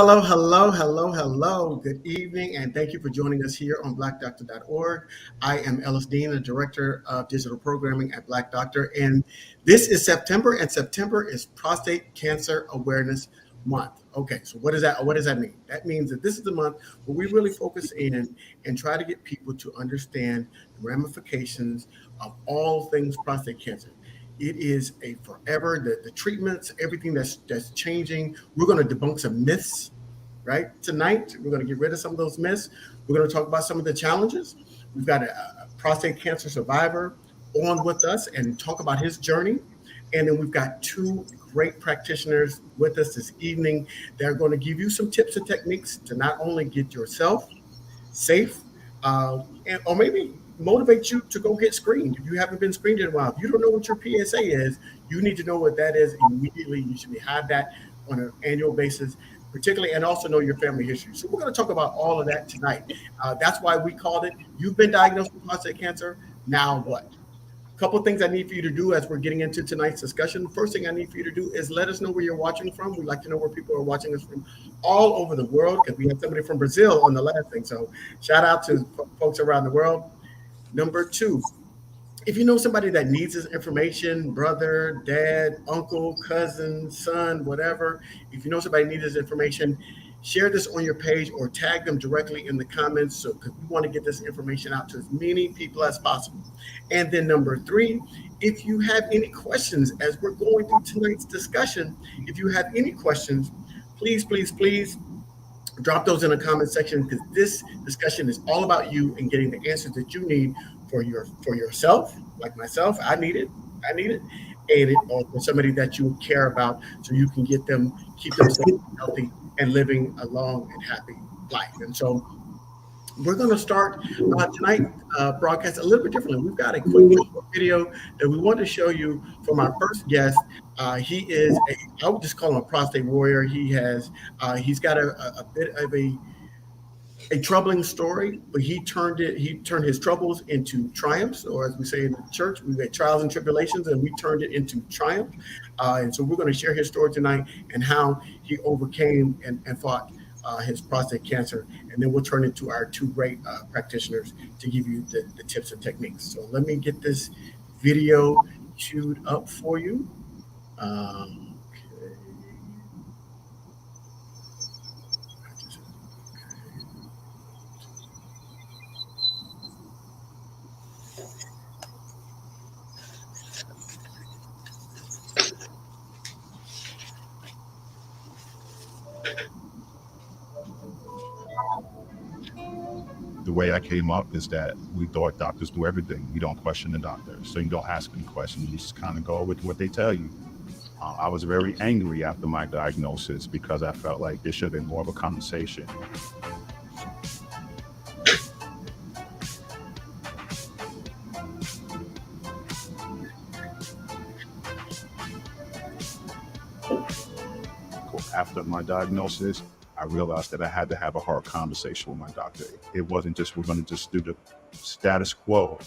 Hello. Good evening, and thank you for joining us here on BlackDoctor.org. I am Ellis Dean, the Director of Digital Programming at Black Doctor, and this is September, and September is Prostate Cancer Awareness Month. Okay, so what does that mean? That means that this is the month where we really focus in and try to get people to understand the ramifications of all things prostate cancer. It is a forever, the treatments, everything that's changing. We're going to debunk some myths, right? Tonight, we're going to get rid of some of those myths. We're going to talk about some of the challenges. We've got a prostate cancer survivor on with us and talk about his journey. And then we've got two great practitioners with us this evening. They're going to give you some tips and techniques to not only get yourself safe, or maybe motivate you to go get screened. If you haven't been screened in a while, if you don't know what your PSA is, you need to know what that is immediately. You should have that on an annual basis, particularly, and also know your family history. So we're going to talk about all of that tonight. That's why we called it, You've Been Diagnosed with Prostate Cancer, Now What? A couple of things I need for you to do as we're getting into tonight's discussion. First thing I need for you to do is let us know where you're watching from. We'd like to know where people are watching us from all over the world, because we have somebody from Brazil on the last thing. So shout out to folks around the world. Number two, if you know somebody that needs this information, brother, dad, uncle, cousin, son, whatever, if you know somebody needs this information, share this on your page or tag them directly in the comments, so because we want to get this information out to as many people as possible. And then number three, if you have any questions as we're going through tonight's discussion, if you have any questions, please drop those in the comment section, because this discussion is all about you and getting the answers that you need for yourself, like myself. I need it, or for somebody that you care about, so you can keep them safe and healthy and living a long and happy life. And so we're going to start tonight broadcast a little bit differently. We've got a quick video that we want to show you from our first guest. He is I would just call him a prostate warrior. He's got a bit of a troubling story, but he turned his troubles into triumphs, or as we say in the church, we had trials and tribulations, and we turned it into triumph. And so we're going to share his story tonight and how he overcame and fought his prostate cancer. And then we'll turn it to our two great practitioners to give you the tips and techniques. So let me get this video queued up for you. The way I came up is that we thought doctors do everything. You don't question the doctor, so you don't ask any questions. You just kind of go with what they tell you. I was very angry after my diagnosis because I felt like there should have been more of a conversation. After my diagnosis, I realized that I had to have a hard conversation with my doctor. It wasn't just, we're going to just do the status quo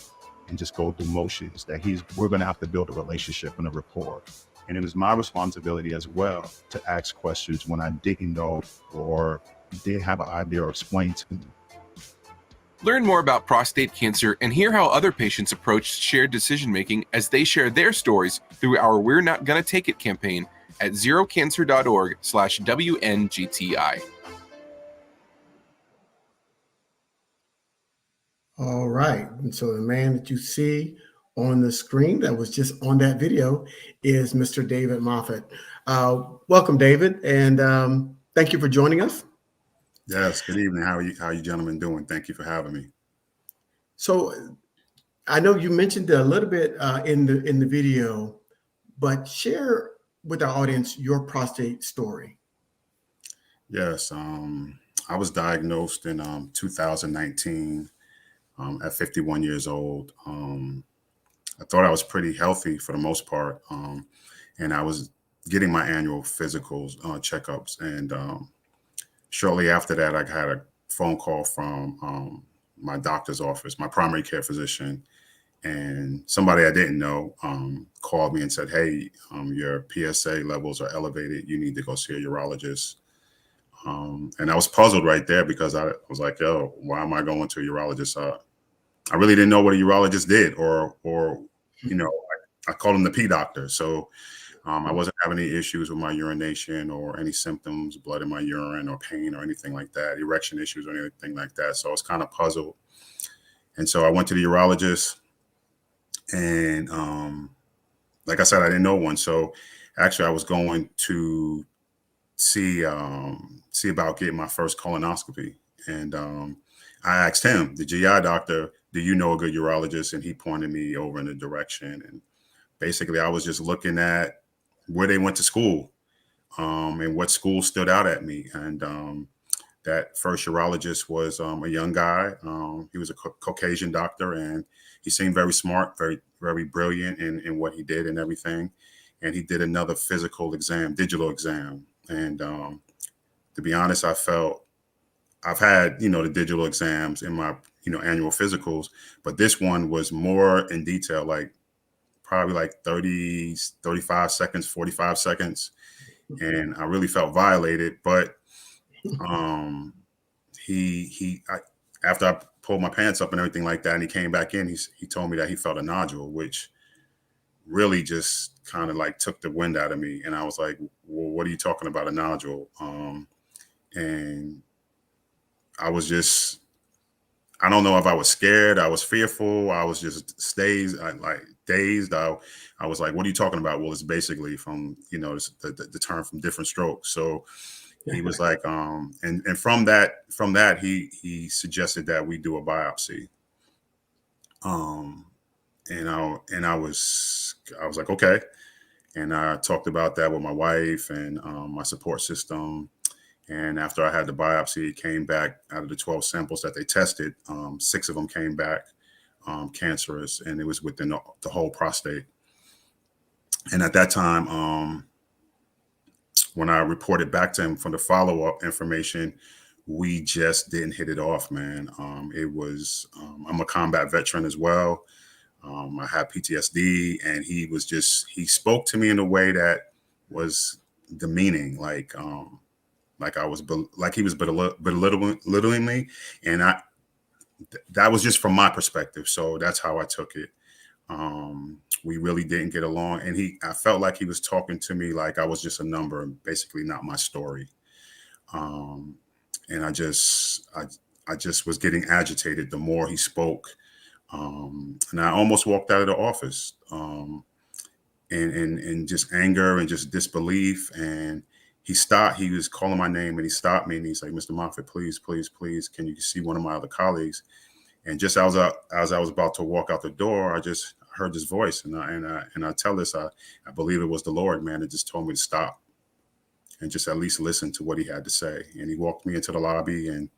and just go through motions, that we're going to have to build a relationship and a rapport. And it was my responsibility as well to ask questions when I didn't know or didn't have an idea or explain to me. Learn more about prostate cancer and hear how other patients approached shared decision-making as they share their stories through our We're Not Gonna Take It campaign at zerocancer.org/WNGTI. All right. And so the man that you see on the screen that was just on that video is Mr. David Moffat. Welcome, David, and thank you for joining us. Yes, good evening. How are you gentlemen doing? Thank you for having me. So I know you mentioned a little bit in the video, but share with our audience your prostate story. Yes, I was diagnosed in 2019 at 51 years old. I thought I was pretty healthy for the most part, and I was getting my annual physicals, checkups, and shortly after that, I had a phone call from my doctor's office, my primary care physician, and somebody I didn't know called me and said, "Hey, your PSA levels are elevated. You need to go see a urologist." And I was puzzled right there because I was like, yo, why am I going to a urologist? I really didn't know what a urologist did, or you know, I called him the P doctor. So I wasn't having any issues with my urination or any symptoms, blood in my urine or pain or anything like that, erection issues or anything like that. So I was kind of puzzled. And so I went to the urologist, and like I said, I didn't know one. So actually I was going to see about getting my first colonoscopy. And I asked him, the GI doctor, do you know a good urologist? And he pointed me over in the direction. And basically I was just looking at where they went to school, and what school stood out at me. And that first urologist was a young guy. He was a Caucasian doctor, and he seemed very smart, very, very brilliant in what he did and everything. And he did another physical exam, digital exam. And to be honest, I've had, the digital exams in my, annual physicals, but this one was more in detail, like probably like 30, 35 seconds, 45 seconds. And I really felt violated, but um, after I pulled my pants up and everything like that, and he came back in, he told me that he felt a nodule, which really just kind of like took the wind out of me. And I was like, well, what are you talking about, a nodule? And I was just, I don't know if I was scared, I was fearful, I was just dazed. I was like, what are you talking about? Well, it's basically from, the term from different strokes. So he was like, and from that, he suggested that we do a biopsy. And I was like, okay. And I talked about that with my wife and my support system. And after I had the biopsy, it came back out of the 12 samples that they tested. 6 of them came back cancerous, and it was within the whole prostate. And at that time, when I reported back to him from the follow-up information, we just didn't hit it off, man. I'm a combat veteran as well. I have PTSD, and he spoke to me in a way that was demeaning, like he was belittling me, and that was just from my perspective. So that's how I took it. We really didn't get along, and I felt like he was talking to me like I was just a number, and basically not my story. And I just was getting agitated the more he spoke. And I almost walked out of the office, and just anger and just disbelief. And he stopped. He was calling my name, and he stopped me, and he's like, "Mr. Moffitt, please, please, please, can you see one of my other colleagues?" And just as I was about to walk out the door, I just heard this voice, and I tell this, I believe it was the Lord, man, that just told me to stop and just at least listen to what he had to say. And he walked me into the lobby and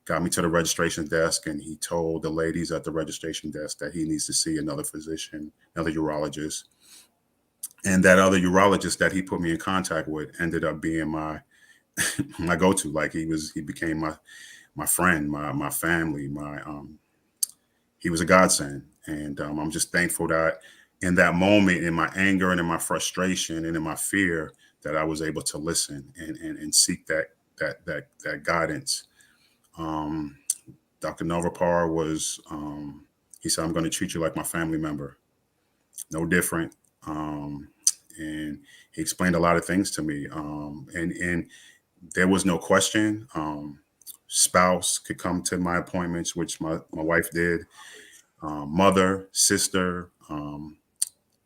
got me to the registration desk, and he told the ladies at the registration desk that he needs to see another physician, another urologist. And that other urologist that he put me in contact with ended up being my my go-to. Like he became my friend, my family, he was a godsend. And I'm just thankful that in that moment, in my anger and in my frustration and in my fear, that I was able to listen and seek that guidance. Dr. Novapar he said, "I'm going to treat you like my family member, no different." And he explained a lot of things to me. And there was no question. Spouse could come to my appointments, which my wife did. Mother, sister,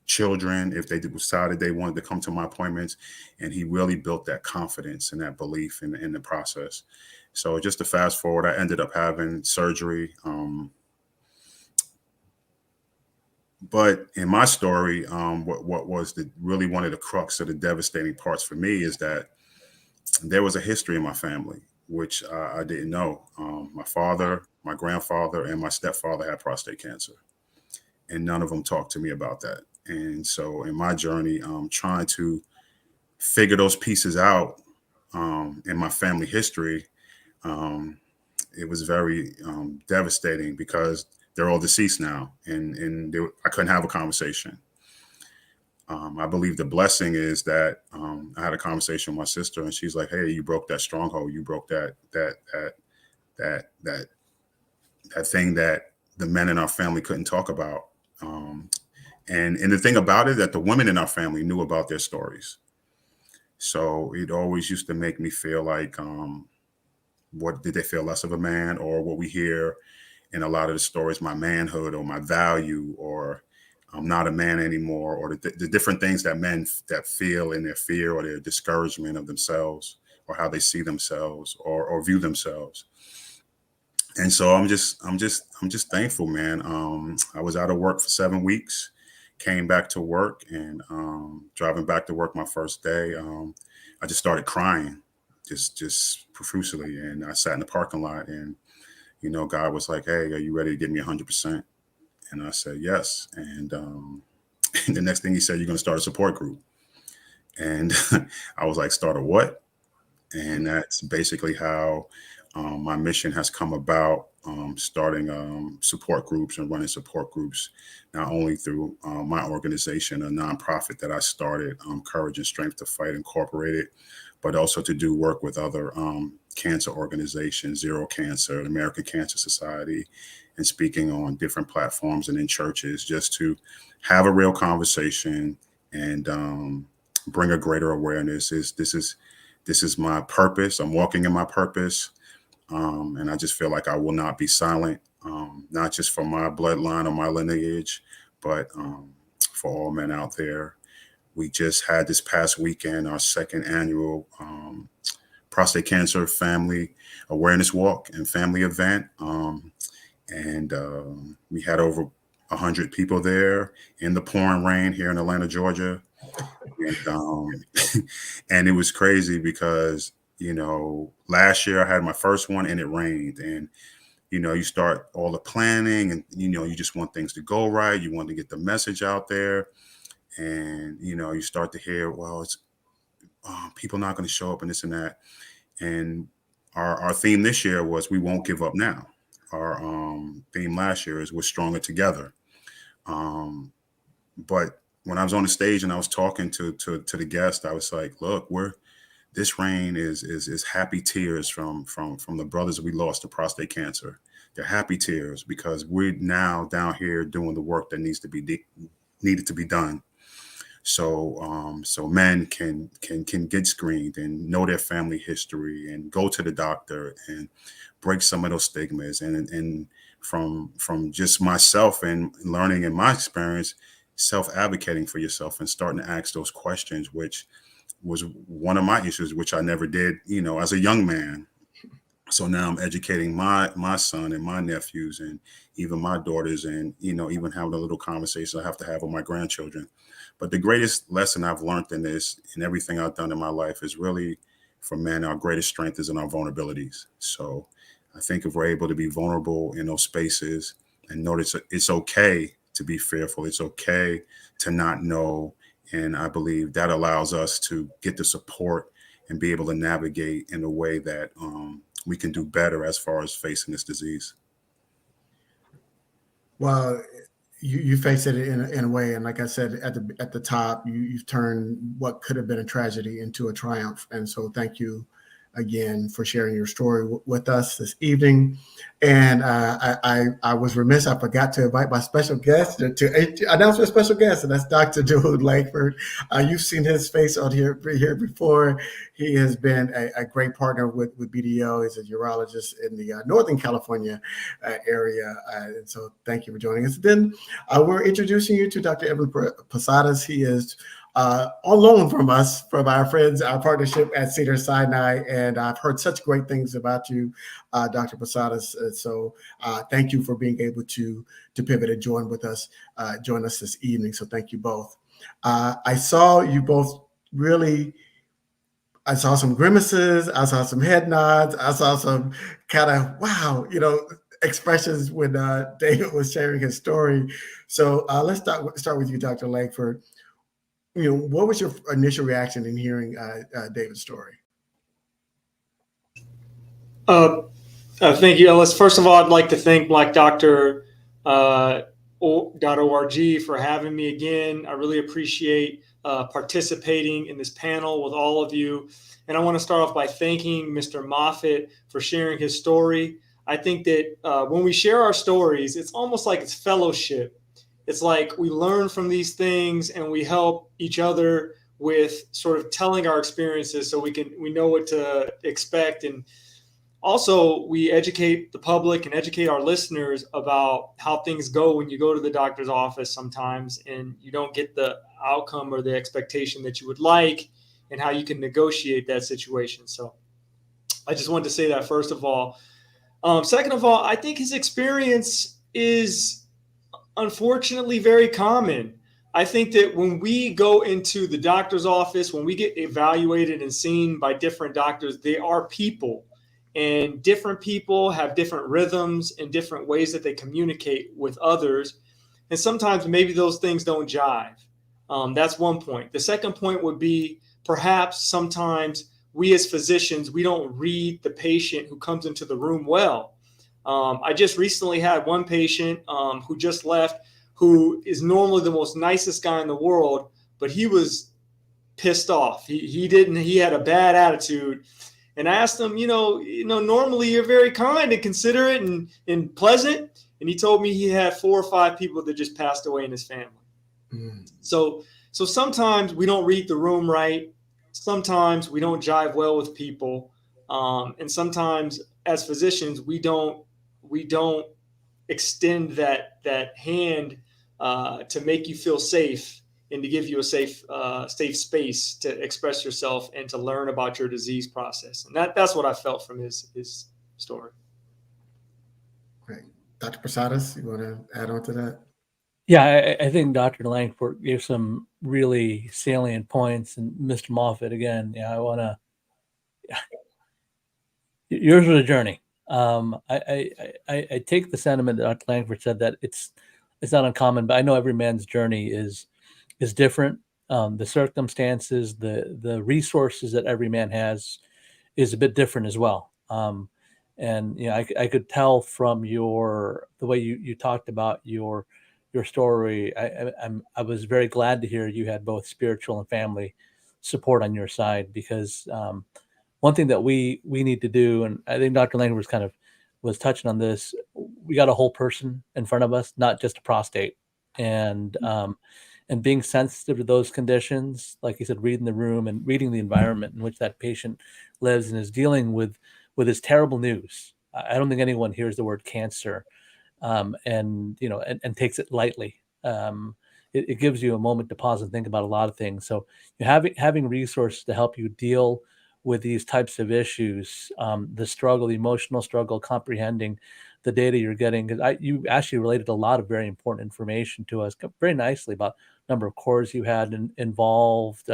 children, if they decided they wanted to come to my appointments. And he really built that confidence and that belief in the process. So just to fast forward, I ended up having surgery. But in my story, what was really one of the crux of the devastating parts for me is that there was a history in my family, which I didn't know. My father, my grandfather, and my stepfather had prostate cancer, and none of them talked to me about that. And so in my journey, trying to figure those pieces out in my family history, it was very devastating because they're all deceased now, and I couldn't have a conversation. I believe the blessing is that I had a conversation with my sister, and she's like, "Hey, you broke that stronghold. You broke that thing that the men in our family couldn't talk about." And the thing about it, that the women in our family knew about their stories. So it always used to make me feel like, what did they feel less of a man, or what we hear in a lot of the stories, my manhood or my value, or I'm not a man anymore, or the different things that men that feel in their fear or their discouragement of themselves, or how they see themselves or view themselves. And so I'm just thankful, man. I was out of work for 7 weeks, came back to work, and driving back to work my first day, I just started crying, just profusely, and I sat in the parking lot, and God was like, "Hey, are you ready to give me 100%?" And I said yes. And the next thing he said, "You're going to start a support group." And I was like, "Start a what?" And that's basically how my mission has come about, starting support groups and running support groups, not only through my organization, a nonprofit that I started, Courage and Strength to Fight Incorporated, but also to do work with other cancer organizations, Zero Cancer, the American Cancer Society, and speaking on different platforms and in churches, just to have a real conversation and bring a greater awareness. This is my purpose. I'm walking in my purpose. And I just feel like I will not be silent, not just for my bloodline or my lineage, but for all men out there. We just had this past weekend our second annual prostate cancer family awareness walk and family event. And we had over 100 people there in the pouring rain here in Atlanta, Georgia. And, and it was crazy because, last year I had my first one and it rained. And, you start all the planning and, you just want things to go right. You want to get the message out there. And, you start to hear, well, it's people not going to show up and this and that. And our theme this year was "We won't give up now." Our theme last year is "We're stronger together." But when I was on the stage and I was talking to the guest, I was like, "Look, this rain is happy tears from the brothers we lost to prostate cancer. They're happy tears because we're now down here doing the work that needed to be done. So men can get screened and know their family history and go to the doctor and break some of those stigmas. And from just myself and learning in my experience, self-advocating for yourself and starting to ask those questions, which was one of my issues, which I never did, as a young man. So now I'm educating my son and my nephews and even my daughters, and even having a little conversation I have to have with my grandchildren. But the greatest lesson I've learned in this and everything I've done in my life is really, for men, our greatest strength is in our vulnerabilities. So I think if we're able to be vulnerable in those spaces and notice it's okay to be fearful, it's okay to not know. And I believe that allows us to get the support and be able to navigate in a way that we can do better as far as facing this disease. Well, you face it in a way, and like I said at the top, you've turned what could have been a tragedy into a triumph. And so, thank you again for sharing your story with us this evening. And I was remiss; I forgot to invite my special guest to announce our special guest, and that's Dr. Dude Langford. You've seen his face on here before. He has been a great partner with BDO. He's a urologist in the Northern California area. And so thank you for joining us. Then we're introducing you to Dr. Evan Posadas. He is on loan from us, from our friends, our partnership at Cedar Sinai. And I've heard such great things about you, Dr. Posadas. So thank you for being able to pivot and join us this evening. So thank you both. I saw you both really. I saw some grimaces. I saw some head nods. I saw some kind of wow, expressions when David was sharing his story. So let's start with you, Dr. Langford. What was your initial reaction in hearing David's story? Thank you, Ellis. First of all, I'd like to thank BlackDoctor.org BlackDoctor.org for having me again. I really appreciate participating in this panel with all of you. And I want to start off by thanking Mr. Moffitt for sharing his story. I think that when we share our stories, it's almost like it's fellowship. It's like we learn from these things and we help each other with sort of telling our experiences so we know what to expect. And also we educate the public and educate our listeners about how things go when you go to the doctor's office sometimes and you don't get the outcome or the expectation that you would like, and how you can negotiate that situation. So I just wanted to say that first of all. Second of all, I think his experience is unfortunately very common. I think that when we go into the doctor's office, when we get evaluated and seen by different doctors, they are people, and different people have different rhythms and different ways that they communicate with others. And sometimes maybe those things don't jive. That's one point. The second point would be perhaps sometimes we as physicians, we don't read the patient who comes into the room well. I just recently had one patient who just left, who is normally the most nicest guy in the world, but he was pissed off. He had a bad attitude. And I asked him, normally you're very kind and considerate and pleasant. And he told me he had 4 or 5 people that just passed away in his family. Mm. So sometimes we don't read the room right. Sometimes we don't jive well with people. And sometimes as physicians, we don't extend that hand to make you feel safe and to give you a safe space to express yourself and to learn about your disease process. And that's what I felt from his story. Great. Dr. Posadas, you want to add on to that? Yeah, I think Dr. Langford gave some really salient points, and Mr. Moffitt, again, yours was a journey. I take the sentiment that Dr. Langford said, that it's not uncommon, but I know every man's journey is different. The circumstances, the resources that every man has is a bit different as well. And I could tell from the way you talked about your story. I was very glad to hear you had both spiritual and family support on your side, because one thing that we need to do, and I think Dr. Langford was touching on this, we got a whole person in front of us, not just a prostate, and being sensitive to those conditions, like you said, reading the room and reading the environment in which that patient lives and is dealing with this terrible news. I don't think anyone hears the word cancer and takes it lightly. It gives you a moment to pause and think about a lot of things. So having resources to help you deal with these types of issues, the struggle, the emotional struggle, comprehending the data you're getting, because you actually related a lot of very important information to us very nicely about number of cores you had involved,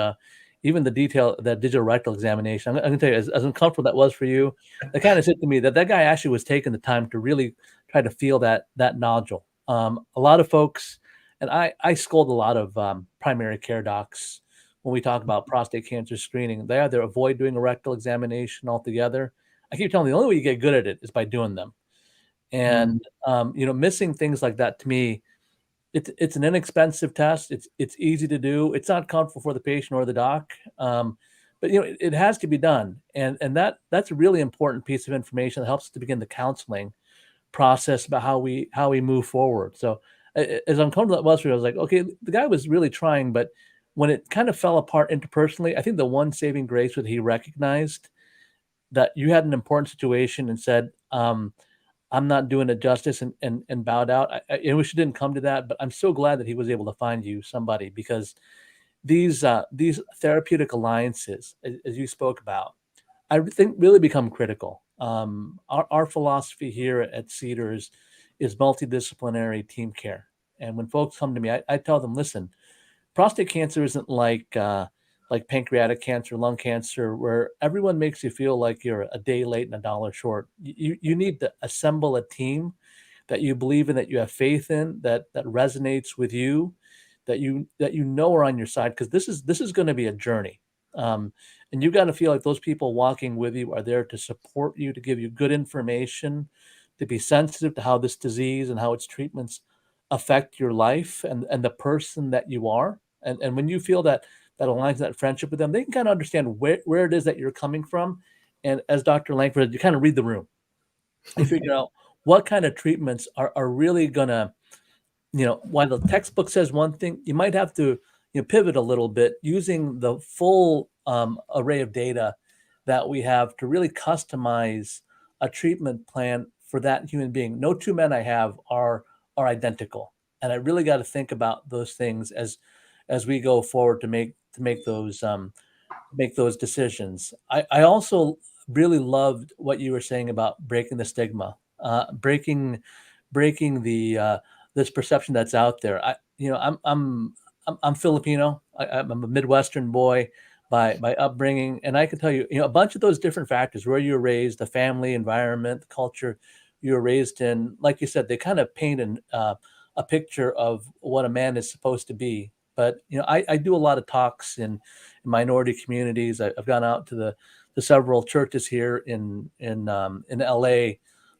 even the detail, that digital rectal examination. I'm going to tell you, as uncomfortable that was for you, that kind of said to me that guy actually was taking the time to really try to feel that nodule. A lot of folks, and I scold a lot of primary care docs when we talk about prostate cancer screening. They either avoid doing a rectal examination altogether. I keep telling them the only way you get good at it is by doing them. And missing things like that, to me, it's an inexpensive test. It's easy to do. It's not comfortable for the patient or the doc, but it has to be done. And that's a really important piece of information that helps to begin the counseling process about how we move forward. So as uncomfortable that was for me, I was like, okay, the guy was really trying, but when it kind of fell apart interpersonally, I think the one saving grace was he recognized that you had an important situation and said, I'm not doing it justice, and bowed out. I wish it didn't come to that, but I'm so glad that he was able to find you somebody, because these therapeutic alliances, as you spoke about, I think really become critical. Our philosophy here at Cedars is multidisciplinary team care. And when folks come to me, I tell them, listen, prostate cancer isn't like pancreatic cancer, lung cancer, where everyone makes you feel like you're a day late and a dollar short. You need to assemble a team that you believe in, that you have faith in, that resonates with you, that you are on your side, because this is going to be a journey. And you got to feel like those people walking with you are there to support you, to give you good information, to be sensitive to how this disease and how its treatments affect your life and the person that you are. And when you feel that aligns that friendship with them, they can kind of understand where it is that you're coming from. And as Dr. Langford said, you kind of read the room. You figure out what kind of treatments are really gonna, while the textbook says one thing, you might have to pivot a little bit using the full array of data that we have to really customize a treatment plan for that human being. No two men I have are identical, and I really got to think about those things as we go forward to make those decisions. I also really loved what you were saying about breaking the stigma, breaking the this perception that's out there. I'm Filipino. I'm a Midwestern boy by upbringing, and I can tell you, a bunch of those different factors: where you were raised, the family environment, the culture you were raised in. Like you said, they kind of paint a picture of what a man is supposed to be. But I do a lot of talks in minority communities. I've gone out to the several churches here in LA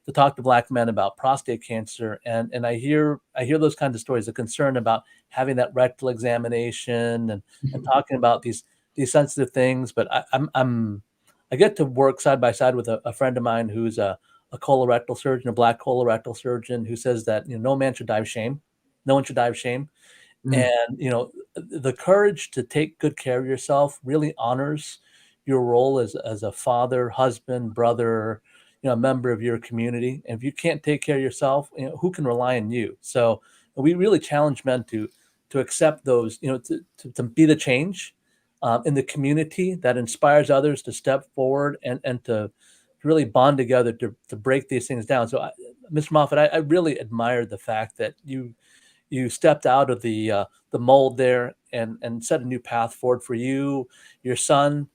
to talk to Black men about prostate cancer, and I hear those kinds of stories, the concern about having that rectal examination and talking about these sensitive things. But I get to work side by side with a friend of mine who's a colorectal surgeon, a Black colorectal surgeon, who says that no man should die of shame, no one should die of shame. And the courage to take good care of yourself really honors your role as a father, husband, brother, a member of your community. And if you can't take care of yourself, who can rely on you? So we really challenge men to accept those, to be the change in the community that inspires others to step forward and to really bond together to break these things down. So, Mr. Moffat, I really admired the fact that you stepped out of the mold there and set a new path forward for you, your son,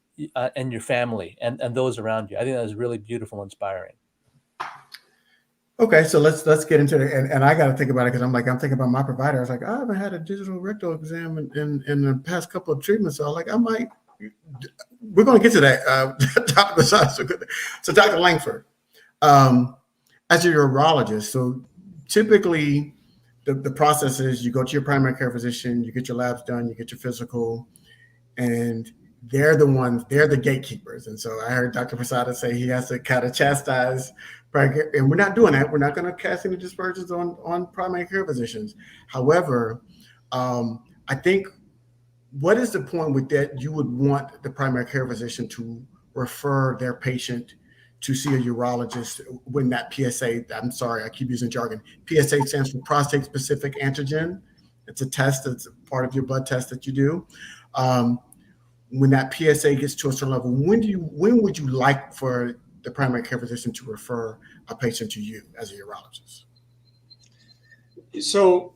and your family, and those around you. I think that was really beautiful, inspiring. Okay, so let's get into it. And I got to think about it because I'm thinking about my provider. I was like, I haven't had a digital rectal exam in the past couple of treatments. So we're going to get to that, Dr. Basada. So Dr. Langford, as a urologist, so typically the process is you go to your primary care physician, you get your labs done, you get your physical, and they're the gatekeepers. And so I heard Dr. Prasada say he has to kind of chastise primary care, and we're not doing that. We're not going to cast any dispersions on primary care physicians. However, I think what is the point with that you would want the primary care physician to refer their patient to see a urologist when that PSA, I'm sorry, I keep using jargon. PSA stands for prostate specific antigen. It's a test that's part of your blood test that you do. When that PSA gets to a certain level, when would you like for the primary care physician to refer a patient to you as a urologist? So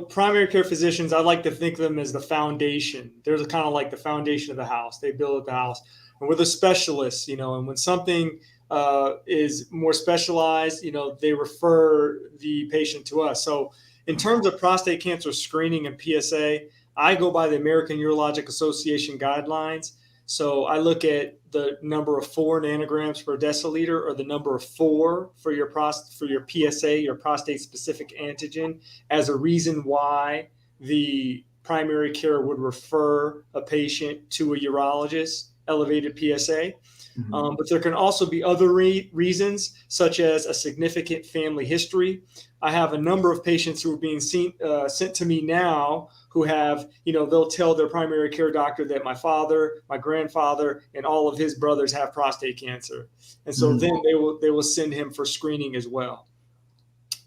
primary care physicians, I like to think of them as the foundation. They're kind of like the foundation of the house. They build the house. And we're the specialists, and when something is more specialized, they refer the patient to us. So in terms of prostate cancer screening and PSA, I go by the American Urologic Association guidelines. So I look at the number of 4 nanograms per deciliter, or the number of 4 for your PSA, your prostate specific antigen, as a reason why the primary care would refer a patient to a urologist, elevated PSA. Mm-hmm. But there can also be other reasons, such as a significant family history. I have a number of patients who are being sent to me now who have, they'll tell their primary care doctor that my father, my grandfather, and all of his brothers have prostate cancer. And so then they will send him for screening as well.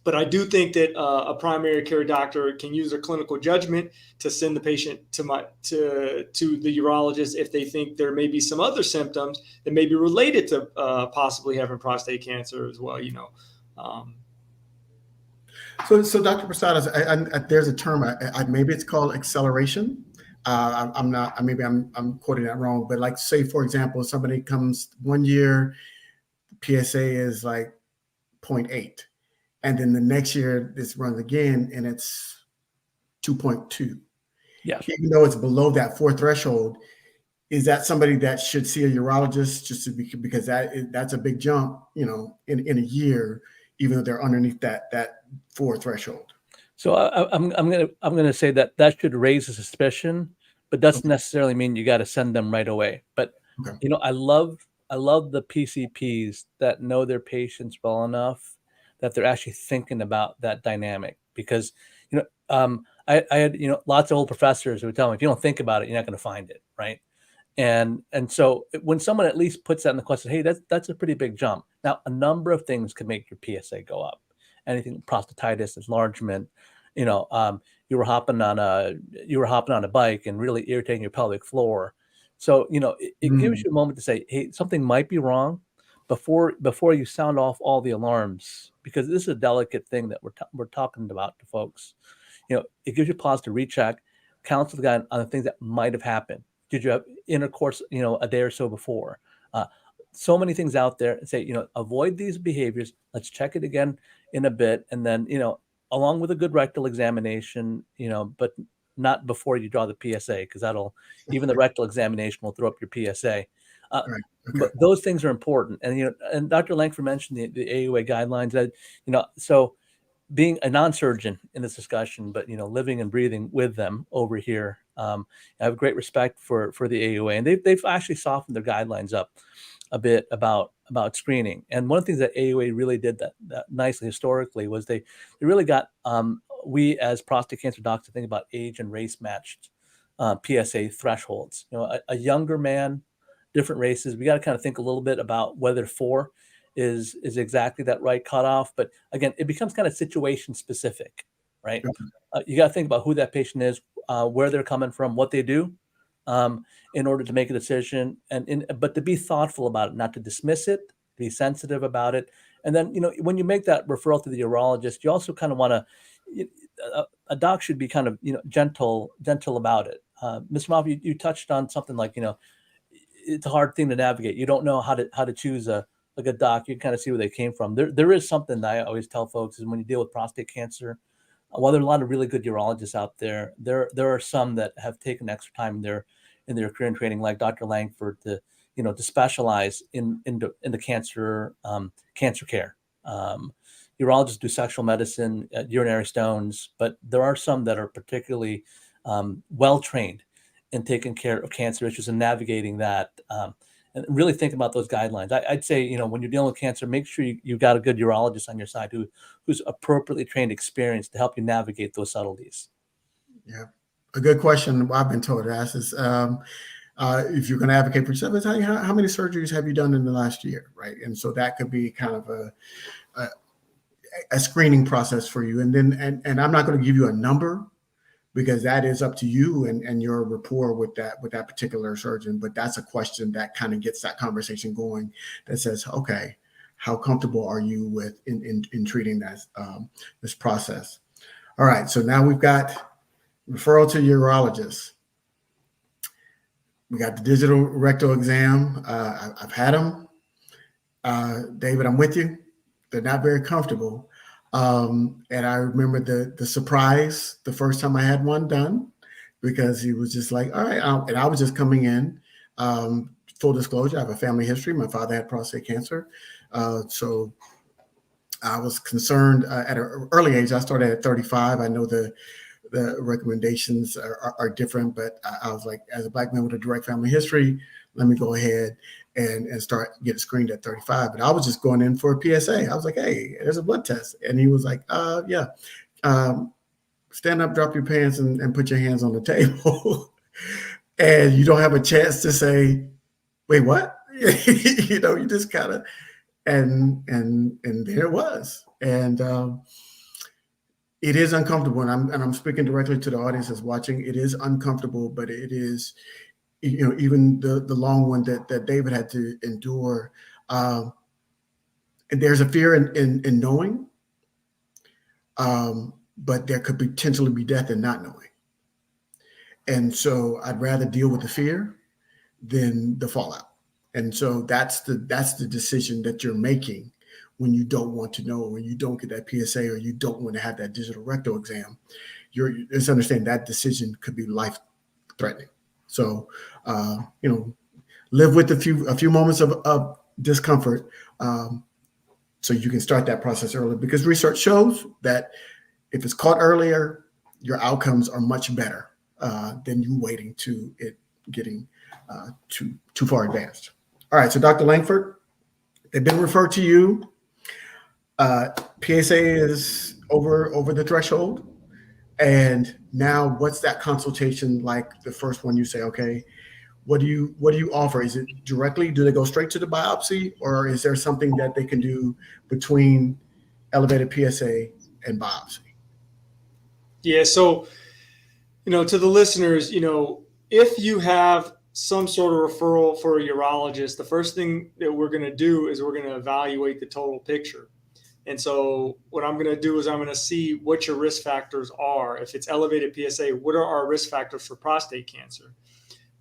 But I do think that a primary care doctor can use their clinical judgment to send the patient to the urologist if they think there may be some other symptoms that may be related to possibly having prostate cancer as well. So Dr. Prasada, there's a term. Maybe it's called acceleration. I'm not. Maybe I'm quoting that wrong. But like, say for example, somebody comes 1 year, PSA is like 0.8. And then the next year this runs again and it's 2.2. Yeah. Even though it's below that 4 threshold, is that somebody that should see a urologist because that's a big jump, in a year, even though they're underneath that 4 threshold? So I'm gonna say that should raise a suspicion, but doesn't Okay. necessarily mean you got to send them right away. But Okay. I love the PCPs that know their patients well enough that they're actually thinking about that dynamic. Because I had lots of old professors who would tell me, if you don't think about it, you're not going to find it, right? And so when someone at least puts that in the question, hey, that's a pretty big jump. Now, a number of things can make your PSA go up. Anything prostatitis, enlargement, you know, um, you were hopping on a bike and really irritating your pelvic floor. So it gives Mm, you a moment to say, hey, something might be wrong before you sound off all the alarms, because this is a delicate thing that we're talking about to folks. It gives you pause to recheck, counsel the guy on the things that might have happened. Did you have intercourse, a day or so before? Uh, so many things out there. Say, avoid these behaviors. Let's check it again in a bit, and then, along with a good rectal examination, but not before you draw the PSA, because even the rectal examination will throw up your PSA. Uh, right. Okay. but those things are important, and Dr. Langford mentioned the AUA guidelines. That so being a non-surgeon in this discussion, but living and breathing with them over here, I have great respect for the AUA, and they've actually softened their guidelines up a bit about screening. And one of the things that AUA really did that nicely historically was they really got we as prostate cancer docs to think about age and race matched PSA thresholds. A younger man, different races. We got to kind of think a little bit about whether 4 is exactly that right cutoff. But again, it becomes kind of situation specific, right? You got to think about who that patient is, where they're coming from, what they do, in order to make a decision, but to be thoughtful about it, not to dismiss it, be sensitive about it. And then, when you make that referral to the urologist, you also kind of want to, a doc should be kind of, gentle about it. Mr. Moffitt, you touched on something like, it's a hard thing to navigate. You don't know how to choose a good doc. You kind of see where they came from. There is something that I always tell folks is when you deal with prostate cancer, while there are a lot of really good urologists out there, there are some that have taken extra time in their career and training, like Dr. Langford, to specialize in the cancer care. Urologists do sexual medicine, urinary stones, but there are some that are particularly well trained in taking care of cancer issues and navigating that, and really thinking about those guidelines. I'd say, when you're dealing with cancer, make sure you've got a good urologist on your side who's appropriately trained, experienced to help you navigate those subtleties. Yeah. A good question I've been told to ask is, if you're going to advocate for yourself, how many surgeries have you done in the last year, right? And so that could be kind of a screening process for you. And then, and I'm not going to give you a number, because that is up to you and your rapport with that particular surgeon. But that's a question that kind of gets that conversation going, that says, okay, how comfortable are you with in treating that this process? All right, so now we've got referral to urologist. We got the digital rectal exam. I've had them. David, I'm with you. They're not very comfortable. And I remember the surprise the first time I had one done, because he was just like, all right. And I was just coming in. Full disclosure, I have a family history. My father had prostate cancer. So I was concerned at an early age. I started at 35. I know the recommendations are different, but I was like, as a Black man with a direct family history, let me go ahead and start getting screened at 35. But I was just going in for a PSA. I was like, hey, there's a blood test. And he was like, yeah, stand up, drop your pants, and put your hands on the table. And you don't have a chance to say, wait, what? You just kind of, and there it was. And it is uncomfortable, and I'm speaking directly to the audience that's watching. It is uncomfortable, but it is, even the long one that David had to endure. And there's a fear in knowing, but there could potentially be death in not knowing. And so I'd rather deal with the fear than the fallout. And so that's the decision that you're making when you don't want to know, or you don't get that PSA, or you don't want to have that digital rectal exam. Just understand that decision could be life-threatening. So, live with a few moments of discomfort, so you can start that process early. Because research shows that if it's caught earlier, your outcomes are much better than you waiting to it getting too far advanced. All right, so Dr. Langford, they've been referred to you. PSA is over the threshold. And now what's that consultation like? The first one you say, okay, what do you offer? Is it directly, do they go straight to the biopsy, or is there something that they can do between elevated PSA and biopsy? Yeah. So, to the listeners, if you have some sort of referral for a urologist, the first thing that we're going to do is we're going to evaluate the total picture. And so what I'm going to do is I'm going to see what your risk factors are. If it's elevated PSA, what are our risk factors for prostate cancer?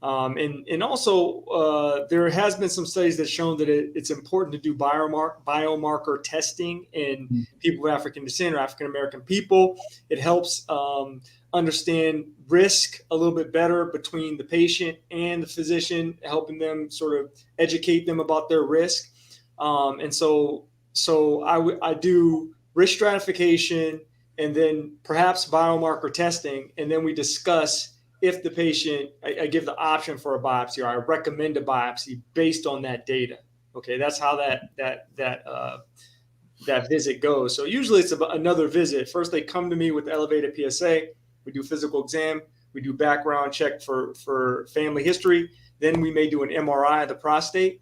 And also there has been some studies that shown that it's important to do biomarker testing in people of African descent or African American people. It helps understand risk a little bit better between the patient and the physician, helping them sort of educate them about their risk. And so I do risk stratification and then perhaps biomarker testing, and then we discuss if the patient, I give the option for a biopsy, or I recommend a biopsy based on that data. Okay, that's how that visit goes. So usually it's about another visit. First, they come to me with elevated PSA. We do physical exam. We do background check for family history. Then we may do an MRI of the prostate.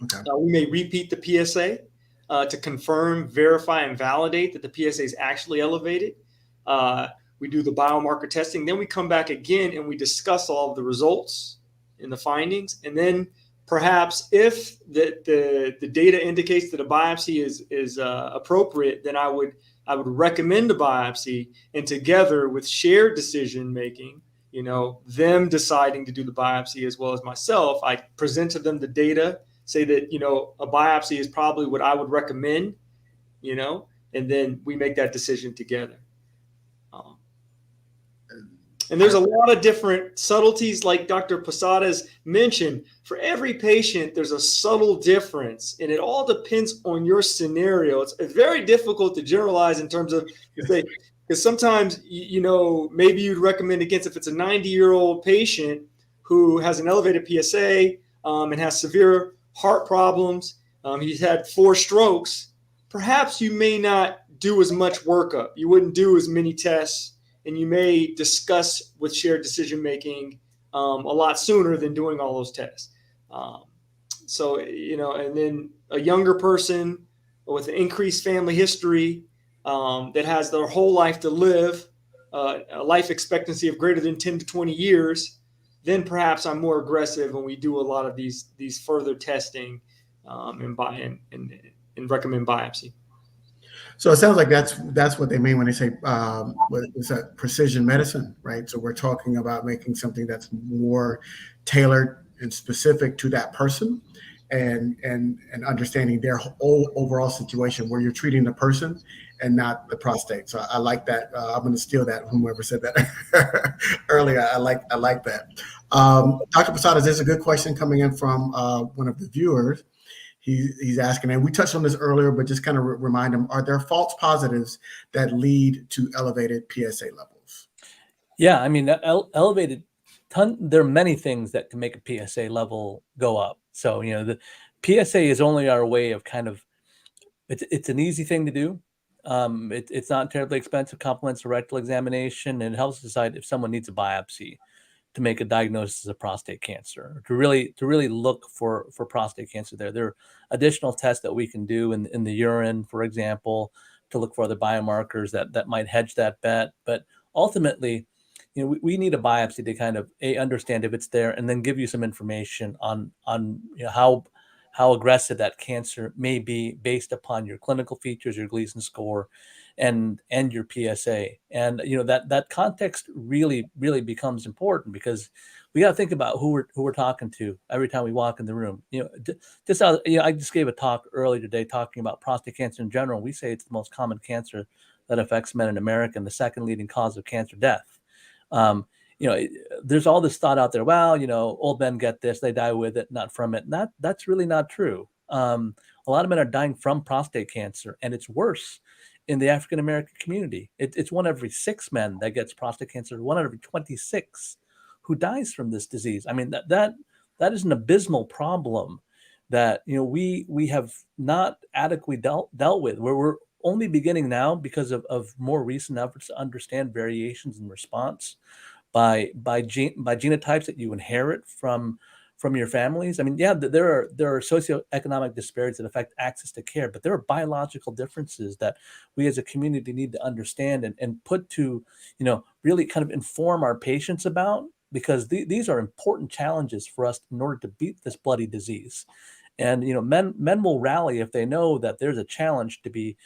Okay. We may repeat the PSA to confirm, verify, and validate that the PSA is actually elevated. We do the biomarker testing. Then we come back again and we discuss all of the results and the findings. And then perhaps if the data indicates that a biopsy is appropriate, then I would recommend a biopsy. And together with shared decision making, them deciding to do the biopsy as well as myself, I present to them the data, say that, a biopsy is probably what I would recommend, and then we make that decision together. And there's a lot of different subtleties, like Dr. Posadas mentioned. For every patient, there's a subtle difference, and it all depends on your scenario. It's very difficult to generalize in terms of, because sometimes, maybe you'd recommend against if it's a 90-year-old patient who has an elevated PSA and has severe heart problems. He's had 4 strokes. Perhaps you may not do as much workup. You wouldn't do as many tests. And you may discuss with shared decision making a lot sooner than doing all those tests. And then a younger person with an increased family history that has their whole life to live, a life expectancy of greater than 10 to 20 years, then perhaps I'm more aggressive when we do a lot of these further testing and recommend biopsy. So it sounds like that's what they mean when they say it's a precision medicine, right? So we're talking about making something that's more tailored and specific to that person, and understanding their whole overall situation, where you're treating the person and not the prostate. So I like that. I'm going to steal that from whoever said that earlier. I like that. Dr. Posadas, there's a good question coming in from one of the viewers. He's asking, and we touched on this earlier, but just kind of remind him, are there false positives that lead to elevated PSA levels? Yeah, I mean, elevated, there are many things that can make a PSA level go up. So, the PSA is only our way of kind of, it's an easy thing to do. It's not terribly expensive, complements a rectal examination, and it helps decide if someone needs a biopsy to make a diagnosis of prostate cancer, to really look for prostate cancer there. There are additional tests that we can do in the urine, for example, to look for other biomarkers that might hedge that bet. But ultimately, we need a biopsy to kind of understand if it's there, and then give you some information on how aggressive that cancer may be based upon your clinical features, your Gleason score, and your PSA. And that context really becomes important, because we got to think about who we're talking to every time we walk in the room. I just gave a talk earlier today talking about prostate cancer in general. We say it's the most common cancer that affects men in America and the second leading cause of cancer death. There's all this thought out there, well, old men get this, they die with it, not from it. And that's really not true. A lot of men are dying from prostate cancer, and it's worse in the African American community. It's 1 every 6 men that gets prostate cancer, 1 out of every 26 who dies from this disease. I mean, that is an abysmal problem that, you know, we have not adequately dealt with. Where we're only beginning now, because of more recent efforts to understand variations in response by genotypes that you inherit from your families. I mean, yeah, there are socioeconomic disparities that affect access to care, but there are biological differences that we as a community need to understand and put to, you know, really kind of inform our patients about, because these are important challenges for us in order to beat this bloody disease. And, you know, men will rally if they know that there's a challenge to be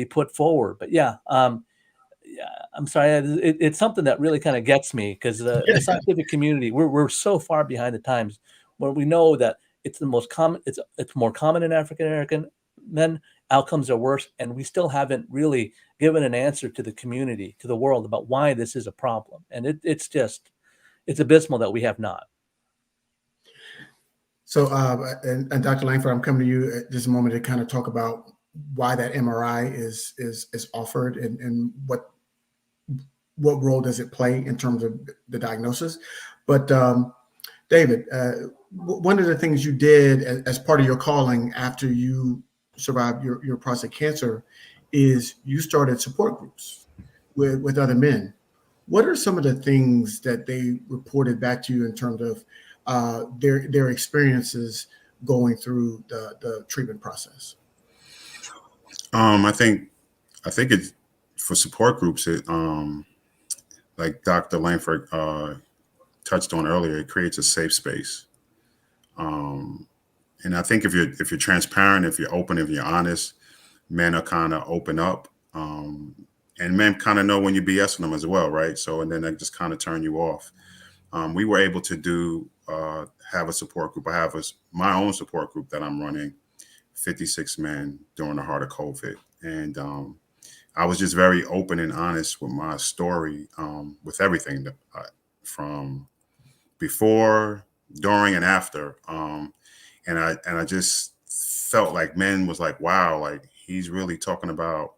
put forward. But yeah, I'm sorry, it's something that really kind of gets me, because the scientific community, we're so far behind the times, where we know that it's the most common, it's more common in African American men, outcomes are worse, and we still haven't really given an answer to the community, to the world, about why this is a problem. And it's abysmal that we have not. So, and Dr. Langford, I'm coming to you at this moment to kind of talk about why that MRI is offered, and what role does it play in terms of the diagnosis. But David, one of the things you did as part of your calling after you survived your prostate cancer is you started support groups with other men. What are some of the things that they reported back to you in terms of their experiences going through the treatment process? I think it's for support groups. It like Dr. Langford touched on earlier, it creates a safe space. And I think if you're transparent, if you're open, if you're honest, men are kind of open up, and men kind of know when you're BSing them as well, right? So, and then they just kind of turn you off. We were able to have a support group. I have my own support group that I'm running, 56 men during the heart of COVID, and I was just very open and honest with my story, with everything that from before, during, and after. And I just felt like men was like, wow, like he's really talking about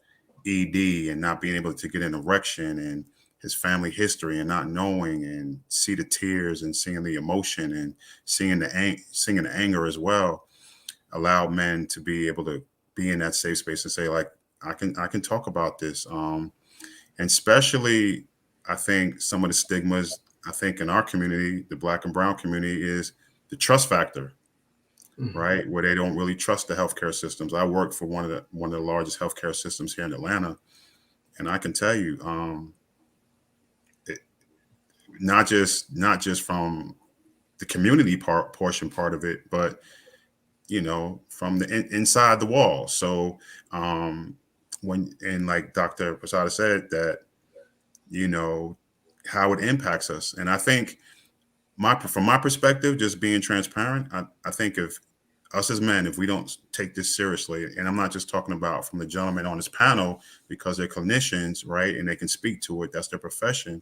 ED and not being able to get an erection, and his family history, and not knowing, and see the tears, and seeing the emotion, and seeing the anger as well, allowed men to be able to be in that safe space and say, like, I can talk about this. And especially, I think some of the stigmas, I think, in our community, the Black and brown community, is the trust factor. Mm-hmm. Right, where they don't really trust the healthcare systems. I work for one of the largest healthcare systems here in Atlanta, and I can tell you, not just from the community portion of it, but you know, from the inside the wall. So and like Dr. Prostate said, that, you know, how it impacts us. And I think from my perspective, just being transparent, I think if us as men, if we don't take this seriously, and I'm not just talking about from the gentlemen on this panel, because they're clinicians, right, and they can speak to it, that's their profession.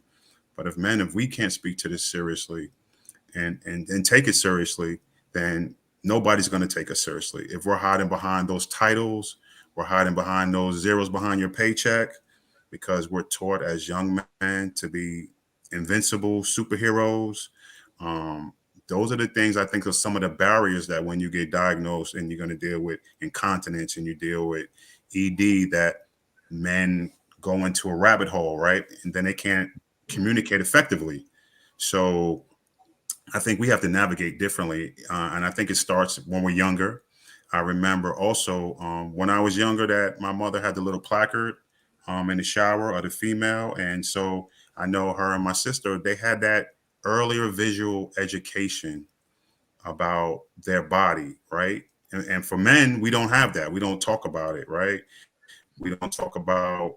But if we can't speak to this seriously and take it seriously, then nobody's going to take us seriously. If we're hiding behind those titles, we're hiding behind those zeros behind your paycheck, because we're taught as young men to be invincible superheroes. Those are the things I think are some of the barriers that when you get diagnosed and you're going to deal with incontinence and you deal with ED, that men go into a rabbit hole, right? And then they can't communicate effectively. So I think we have to navigate differently. And I think it starts when we're younger. I remember also when I was younger that my mother had the little placard in the shower of the female. And so I know her and my sister, they had that earlier visual education about their body, right? And for men, we don't have that. We don't talk about it, right? We don't talk about,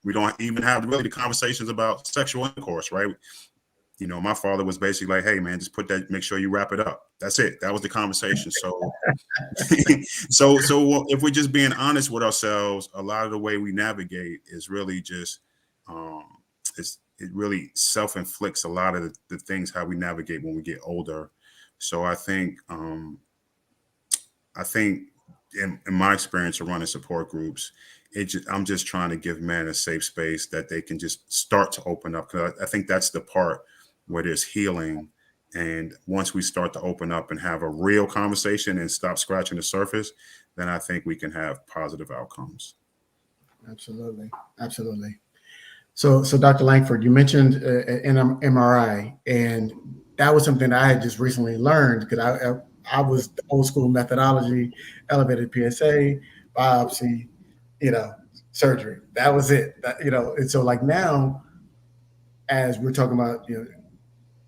we don't even have really the conversations about sexual intercourse, right? You know, my father was basically like, hey, man, just make sure you wrap it up. That's it. That was the conversation. So, so if we're just being honest with ourselves, a lot of the way we navigate is really just, it really self-inflicts a lot of the things, how we navigate when we get older. So I think in my experience of running support groups, I'm just trying to give men a safe space that they can just start to open up. Because I think that's the part where there's healing. And once we start to open up and have a real conversation and stop scratching the surface, then I think we can have positive outcomes. Absolutely. Absolutely. So Dr. Langford, you mentioned an MRI, and that was something that I had just recently learned because I was the old school methodology, elevated PSA, biopsy, surgery. That was it. And so like now, as we're talking about,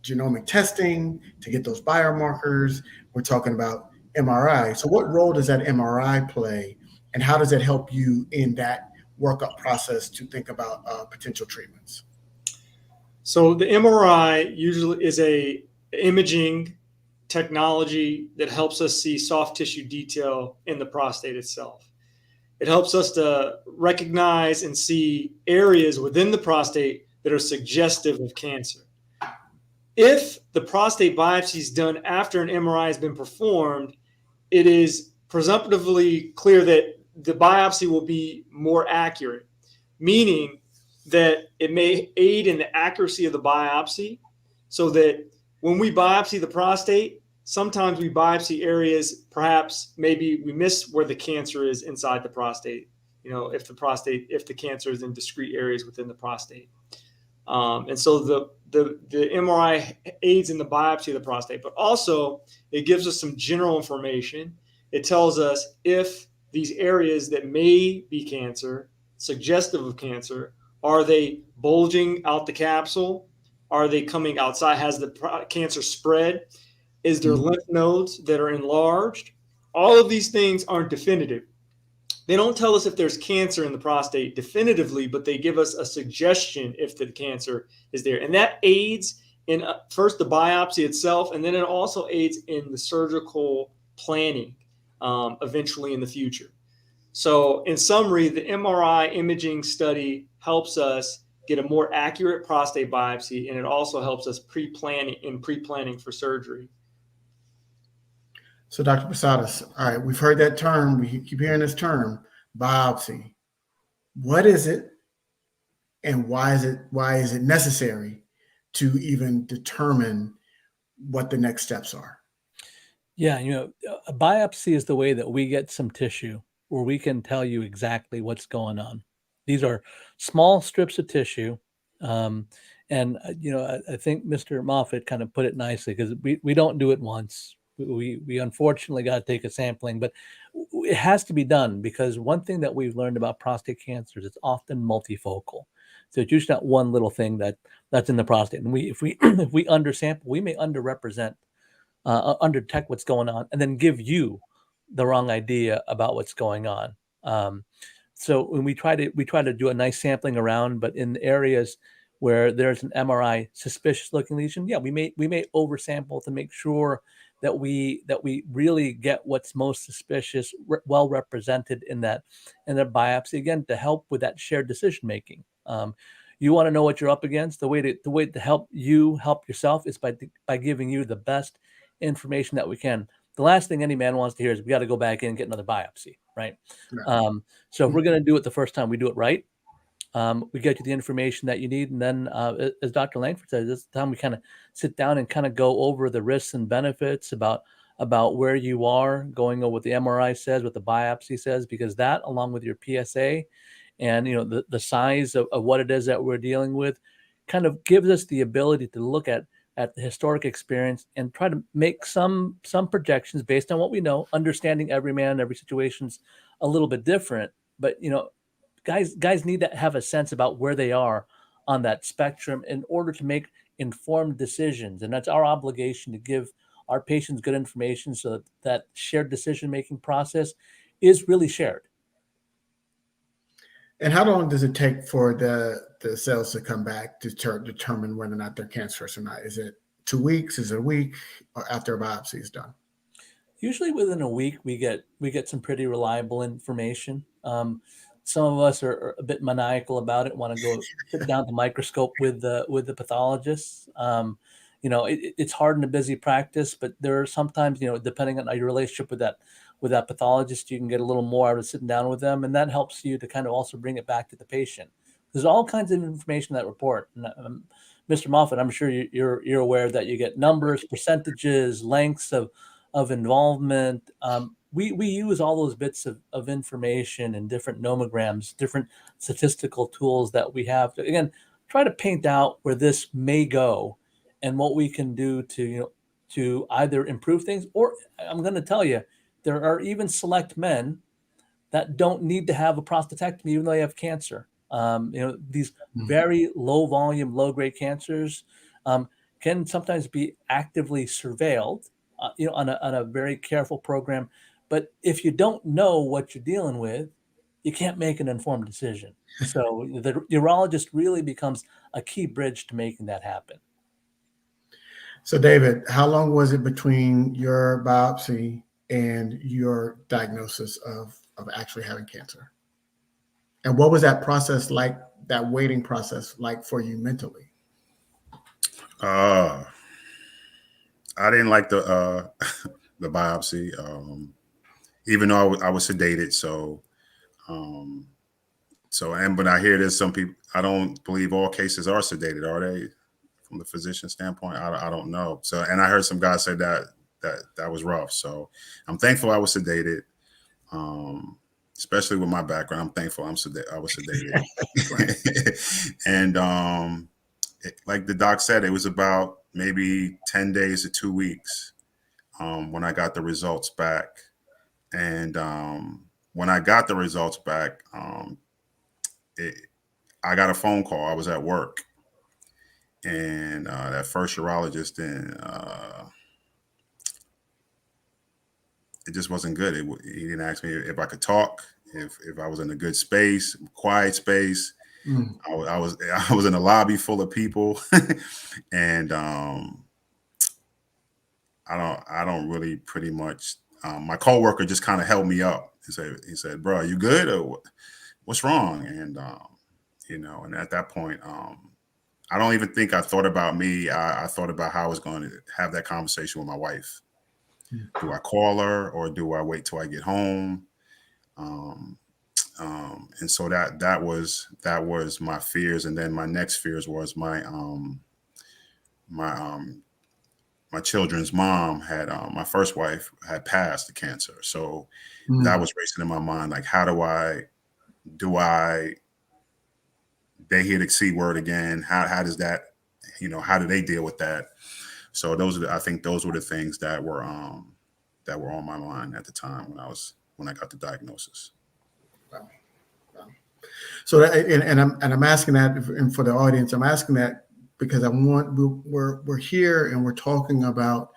genomic testing to get those biomarkers, we're talking about MRI. So what role does that MRI play, and how does it help you in that workup process to think about potential treatments? So the MRI usually is a imaging technology that helps us see soft tissue detail in the prostate itself. It helps us to recognize and see areas within the prostate that are suggestive of cancer. If the prostate biopsy is done after an MRI has been performed, it is presumptively clear that the biopsy will be more accurate, meaning that it may aid in the accuracy of the biopsy, so that when we biopsy the prostate, sometimes we biopsy areas, perhaps maybe we miss where the cancer is inside the prostate, if the cancer is in discrete areas within the prostate. And so the MRI aids in the biopsy of the prostate, but also it gives us some general information. It tells us if these areas that may be cancer, suggestive of cancer, are they bulging out the capsule? Are they coming outside? Has the cancer spread? Is there lymph nodes that are enlarged? All of these things aren't definitive. They don't tell us if there's cancer in the prostate definitively, but they give us a suggestion if the cancer is there. And that aids in first the biopsy itself, and then it also aids in the surgical planning eventually in the future. So in summary, the MRI imaging study helps us get a more accurate prostate biopsy, and it also helps us pre-planning for surgery. So Dr. Posadas, all right, we've heard that term. We keep hearing this term, biopsy. What is it, and why is it necessary to even determine what the next steps are? Yeah, a biopsy is the way that we get some tissue where we can tell you exactly what's going on. These are small strips of tissue. And, I think Mr. Moffitt kind of put it nicely, because we don't do it once. We unfortunately got to take a sampling, but it has to be done, because one thing that we've learned about prostate cancer is it's often multifocal. So it's usually not one little thing that's in the prostate. And if we undersample, we may underrepresent, underdetect what's going on, and then give you the wrong idea about what's going on. So when we try to do a nice sampling around, but in areas where there's an MRI suspicious looking lesion, yeah, we may oversample to make sure that we really get what's most suspicious, well represented in that biopsy, again, to help with that shared decision making. You want to know what you're up against. The way to help you help yourself is by giving you the best information that we can. The last thing any man wants to hear is we got to go back in and get another biopsy, right? Right. So if we're going to do it the first time, we do it right. We get you the information that you need, and then as Dr. Langford said, this time we kind of sit down and kind of go over the risks and benefits about where you are, going over what the MRI says, what the biopsy says, because that, along with your PSA and the size of what it is that we're dealing with, kind of gives us the ability to look at the historic experience and try to make some projections based on what we know. Understanding every man, every situation's a little bit different, but guys need to have a sense about where they are on that spectrum in order to make informed decisions. And that's our obligation, to give our patients good information so that shared decision-making process is really shared. And how long does it take for the cells to come back to determine whether or not they're cancerous or not? Is it 2 weeks? Is it a week, or after a biopsy is done? Usually within a week, we get some pretty reliable information. Some of us are a bit maniacal about it, want to go sit down at the microscope with the pathologists. It's hard in a busy practice, but there are sometimes, depending on your relationship with with that pathologist, you can get a little more out of sitting down with them, and that helps you to kind of also bring it back to the patient. There's all kinds of information in that report. And, Mr. Moffat, I'm sure you're aware that you get numbers, percentages, lengths of involvement. We use all those bits of information and different nomograms, different statistical tools that we have to, again, try to paint out where this may go and what we can do to either improve things, or I'm going to tell you, there are even select men that don't need to have a prostatectomy even though they have cancer. These very low volume, low grade cancers can sometimes be actively surveilled, on a very careful program. But if you don't know what you're dealing with, you can't make an informed decision. So the urologist really becomes a key bridge to making that happen. So David, how long was it between your biopsy and your diagnosis of actually having cancer? And what was that process like, that waiting process like for you mentally? I didn't like the the biopsy, even though I was sedated. But I hear there's some people. I don't believe all cases are sedated, are they? From the physician standpoint, I don't know. So, and I heard some guys say that was rough. So, I'm thankful I was sedated. Especially with my background, I'm thankful I was sedated. And like the doc said, it was about maybe 10 days to 2 weeks when I got the results back. And when I got the results back, I got a phone call. I was at work. And that first urologist, it just wasn't good. He didn't ask me if I could talk, if I was in a good space, quiet space. I was in a lobby full of people, and I don't really pretty much. My coworker just kind of held me up. He said, "Bro, are you good? Or what's wrong?" And and at that point, I don't even think I thought about me. I thought about how I was going to have that conversation with my wife. Do I call her or do I wait till I get home? And so that was my fears. And then my next fears was my children's mom had, my first wife had passed the cancer. So that was racing in my mind. Like, how do I they hear the C word again? How does that, how do they deal with that? So I think those were the things that were on my mind at the time when I got the diagnosis. Wow. So I'm asking that, and for the audience, I'm asking that because we're here and we're talking about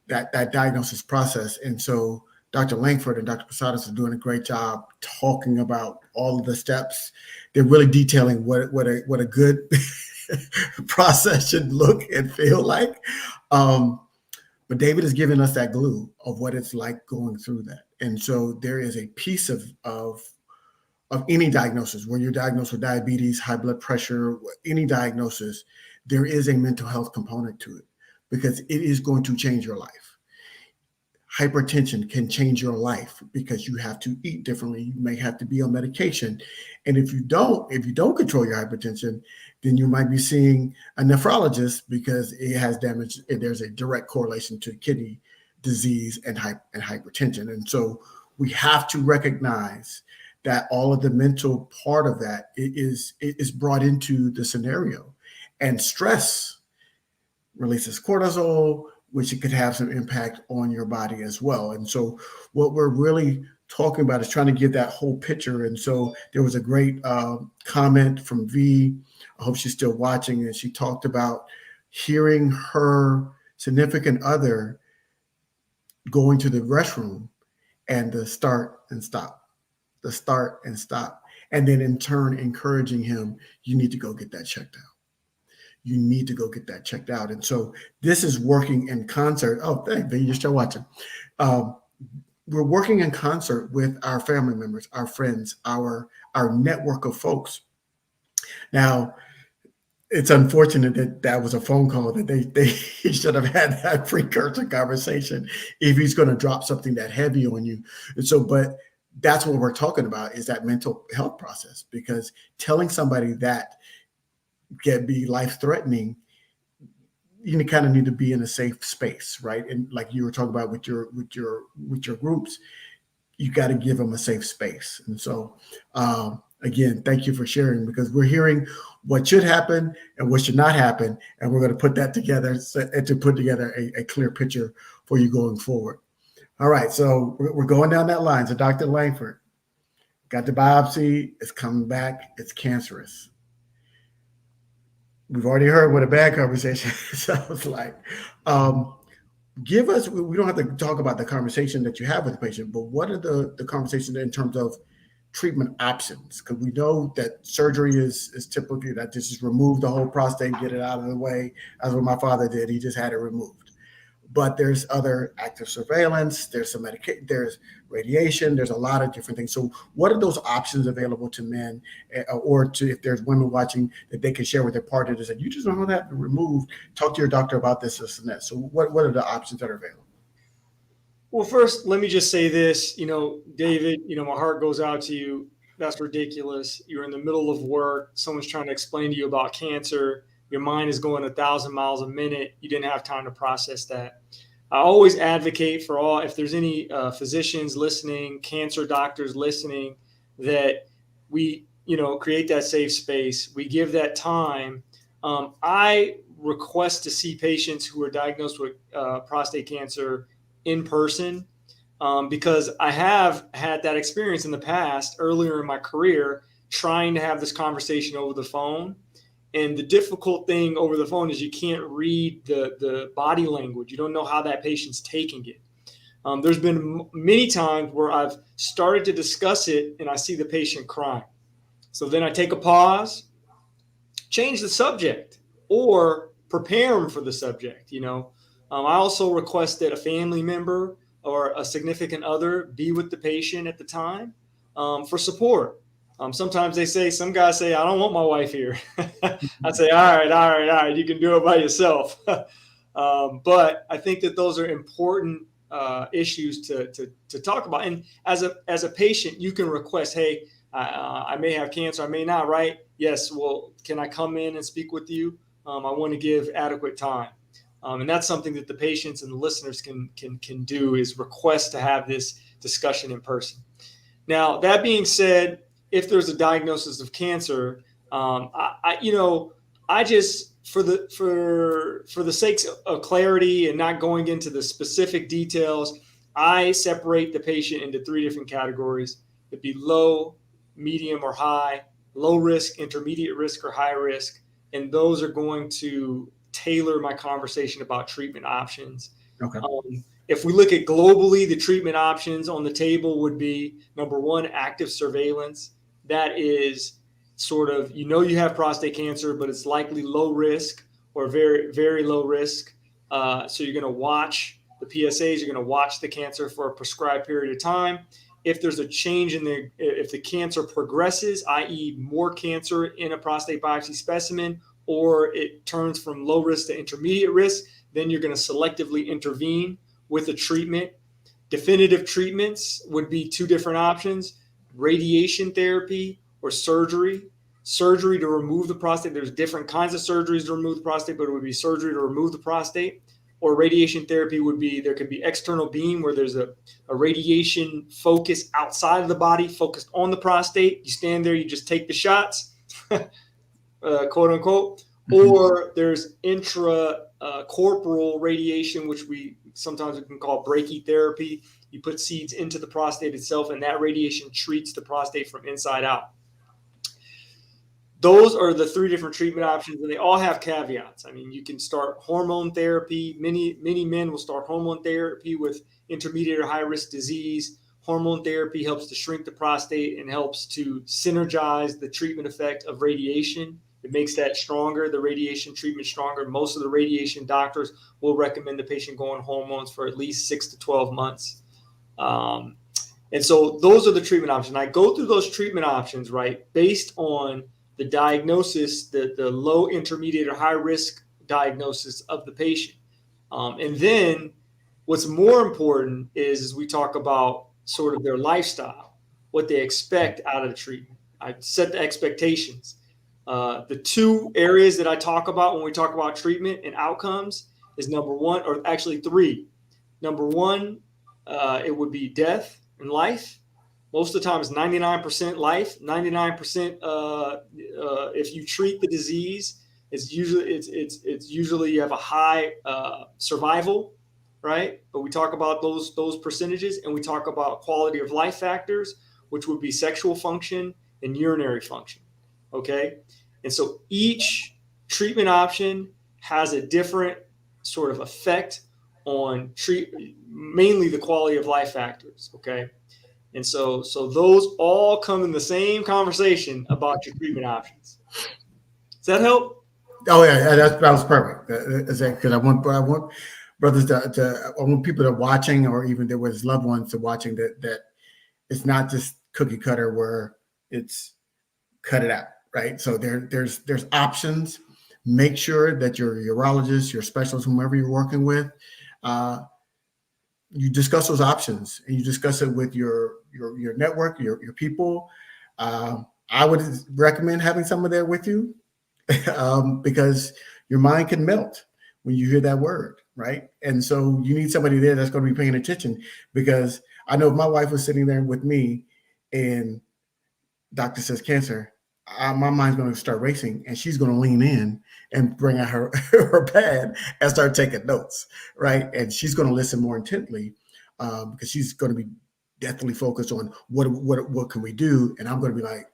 that diagnosis process, and so Dr. Langford and Dr. Posadas are doing a great job talking about all of the steps. They're really detailing what a good process should look and feel like. But David has given us that glue of what it's like going through that. And so there is a piece of any diagnosis, where you're diagnosed with diabetes, high blood pressure, any diagnosis, there is a mental health component to it because it is going to change your life. Hypertension can change your life because you have to eat differently. You may have to be on medication. And if you don't control your hypertension, then you might be seeing a nephrologist because it has damage. There's a direct correlation to kidney disease and hypertension. And so we have to recognize that all of the mental part of that is brought into the scenario. And stress releases cortisol, which it could have some impact on your body as well. And so what we're really talking about is trying to give that whole picture. And so there was a great comment from V. I hope she's still watching. And she talked about hearing her significant other going to the restroom and the start and stop. And then in turn, encouraging him, you need to go get that checked out. You need to go get that checked out. And so this is working in concert. Oh, thank you. You're still watching. We're working in concert with our family members, our friends, our network of folks. Now, it's unfortunate that that was a phone call that they he should have had that precursor conversation if he's going to drop something that heavy on you. And so, but that's what we're talking about is that mental health process, because telling somebody that can be life threatening, you kind of need to be in a safe space, right? And like you were talking about with your groups, you got to give them a safe space. And so, again, thank you for sharing, because we're hearing what should happen and what should not happen, and we're going to put that together and to put together a clear picture for you going forward. All right, so we're going down that line. So, Dr. Langford got the biopsy. It's coming back. It's cancerous. We've already heard what a bad conversation sounds like. Give us, we don't have to talk about the conversation that you have with the patient, but what are the conversations in terms of treatment options? Because we know that surgery is typically that just remove the whole prostate, get it out of the way. That's what my father did. He just had it removed. But there's other active surveillance, there's some medication, there's radiation, there's a lot of different things. So what are those options available to men, or to, if there's women watching, that they can share with their partner to say, you just don't know that removed, talk to your doctor about this and that. So what are the options that are available? Well, first, let me just say this, David, my heart goes out to you. That's ridiculous. You're in the middle of work. Someone's trying to explain to you about cancer. Your mind is going 1,000 miles a minute. You didn't have time to process that. I always advocate for all, if there's any physicians listening, cancer doctors listening, that we, create that safe space. We give that time. I request to see patients who are diagnosed with prostate cancer in person, because I have had that experience in the past, earlier in my career, trying to have this conversation over the phone. And the difficult thing over the phone is you can't read the body language. You don't know how that patient's taking it. There's been many times where I've started to discuss it and I see the patient crying. So then I take a pause, change the subject, or prepare them for the subject. I also request that a family member or a significant other be with the patient at the time, for support. Sometimes some guys say, I don't want my wife here. I say, all right, you can do it by yourself. But I think that those are important issues to talk about. And as a patient, you can request, hey, I may have cancer, I may not, right? Yes, well, can I come in and speak with you? I want to give adequate time. And that's something that the patients and the listeners can do, is request to have this discussion in person. Now, that being said, if there's a diagnosis of cancer, I just, for the sakes of clarity and not going into the specific details, I separate the patient into 3 different categories. It'd be low, medium, or high, low risk, intermediate risk, or high risk. And those are going to tailor my conversation about treatment options. Okay. If we look at globally, the treatment options on the table would be, number 1, active surveillance. That is sort of, you have prostate cancer, but it's likely low risk or very, very low risk. So you're going to watch the PSAs, you're going to watch the cancer for a prescribed period of time. If there's a change if the cancer progresses, i.e. more cancer in a prostate biopsy specimen, or it turns from low risk to intermediate risk, then you're going to selectively intervene with a treatment. Definitive treatments would be 2 different options: radiation therapy or surgery. Surgery to remove the prostate. There's different kinds of surgeries to remove the prostate, but it would be surgery to remove the prostate. Or radiation therapy would be, there could be external beam, where there's a radiation focus outside of the body, focused on the prostate. You stand there, you just take the shots, quote unquote. Mm-hmm. Or there's intracorporal radiation, which we can call brachytherapy. You put seeds into the prostate itself, and that radiation treats the prostate from inside out. Those are the 3 different treatment options, and they all have caveats. I mean, you can start hormone therapy. Many men will start hormone therapy with intermediate or high-risk disease. Hormone therapy helps to shrink the prostate and helps to synergize the treatment effect of radiation. It makes that stronger, the radiation treatment stronger. Most of the radiation doctors will recommend the patient go on hormones for at least 6 to 12 months. And so those are the treatment options. I go through those treatment options, right, based on the diagnosis, the low, intermediate, or high risk diagnosis of the patient. And then what's more important is we talk about sort of their lifestyle, what they expect out of the treatment. I set the expectations. The two areas that I talk about when we talk about treatment and outcomes is number one, or actually three. Number one, it would be death and life. Most of the time, it's 99% life. 99%. If you treat the disease, it's usually you have a high survival, right? But we talk about those percentages, and we talk about quality of life factors, which would be sexual function and urinary function. Okay, and so each treatment option has a different sort of effect on mainly the quality of life factors. Okay. And so those all come in the same conversation about your treatment options. Does that help? Oh yeah, that was perfect. Because I want brothers I want people that are watching, or even there was loved ones that watching, that it's not just cookie cutter where it's cut it out, right? So there's options. Make sure that your urologist, your specialist, whomever you're working with, you discuss those options, and you discuss it with your network, your people. I would recommend having someone there with you, because your mind can melt when you hear that word, right? And so you need somebody there that's going to be paying attention, because I know if my wife was sitting there with me and doctor says cancer, my mind's going to start racing, and she's going to lean in and bring out her her pad and start taking notes, right? And she's going to listen more intently, because she's going to be definitely focused on what can we do, and I'm going to be like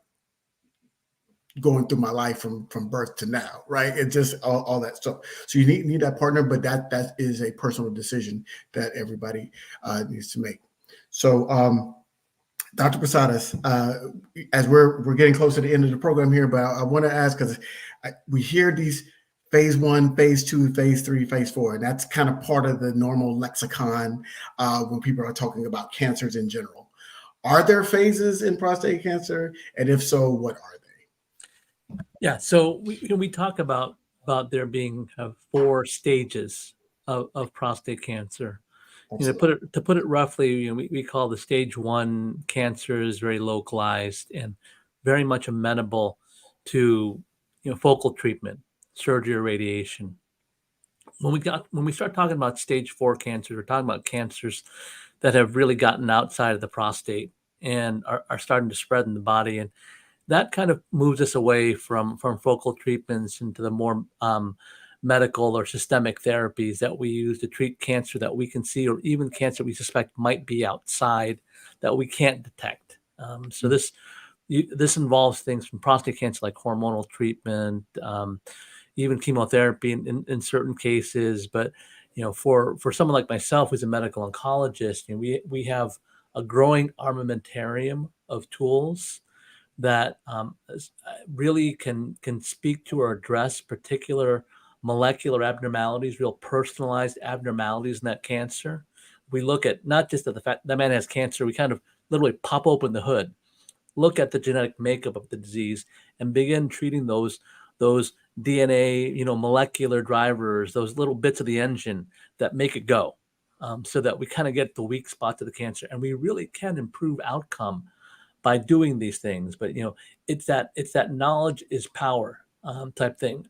going through my life from birth to now, right? It's just all that stuff. So you need that partner, but that is a personal decision that everybody needs to make. So, Dr. Posadas, as we're getting close to the end of the program here, but I want to ask, because we hear these phase 1, phase 2, phase 3, phase 4, and that's kind of part of the normal lexicon when people are talking about cancers in general. Are there phases in prostate cancer? And if so, what are they? Yeah, so we talk about there being 4 stages of prostate cancer. To put it roughly, we call the stage 1 cancers very localized and very much amenable to focal treatment, surgery, or radiation. When we start talking about stage 4 cancers, we're talking about cancers that have really gotten outside of the prostate and are starting to spread in the body, and that kind of moves us away from focal treatments into the more medical or systemic therapies that we use to treat cancer that we can see, or even cancer we suspect might be outside that we can't detect. So this involves things from prostate cancer like hormonal treatment, even chemotherapy in certain cases. But for someone like myself who's a medical oncologist, we have a growing armamentarium of tools that really can speak to or address particular molecular abnormalities, real personalized abnormalities in that cancer. We look at not just at the fact that man has cancer, we kind of literally pop open the hood, look at the genetic makeup of the disease, and begin treating those DNA, molecular drivers, those little bits of the engine that make it go, so that we kind of get the weak spots of the cancer, and we really can improve outcome by doing these things. But it's that knowledge is power type thing.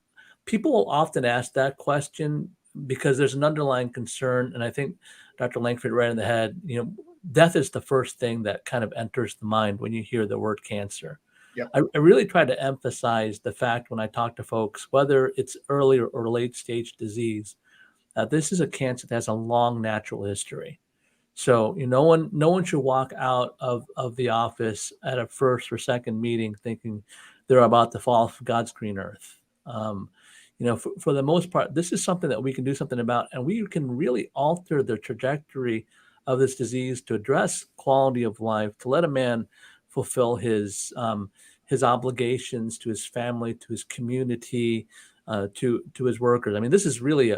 People will often ask that question because there's an underlying concern, and I think Dr. Langford right in the head. Death is the first thing that kind of enters the mind when you hear the word cancer. Yep. I really try to emphasize the fact when I talk to folks, whether it's early or late stage disease, that this is a cancer that has a long natural history. So no one should walk out of the office at a first or second meeting thinking they're about to fall off God's green earth. For the most part, this is something that we can do something about, and we can really alter the trajectory of this disease to address quality of life, to let a man fulfill his obligations to his family, to his community, to his workers. I mean, this is really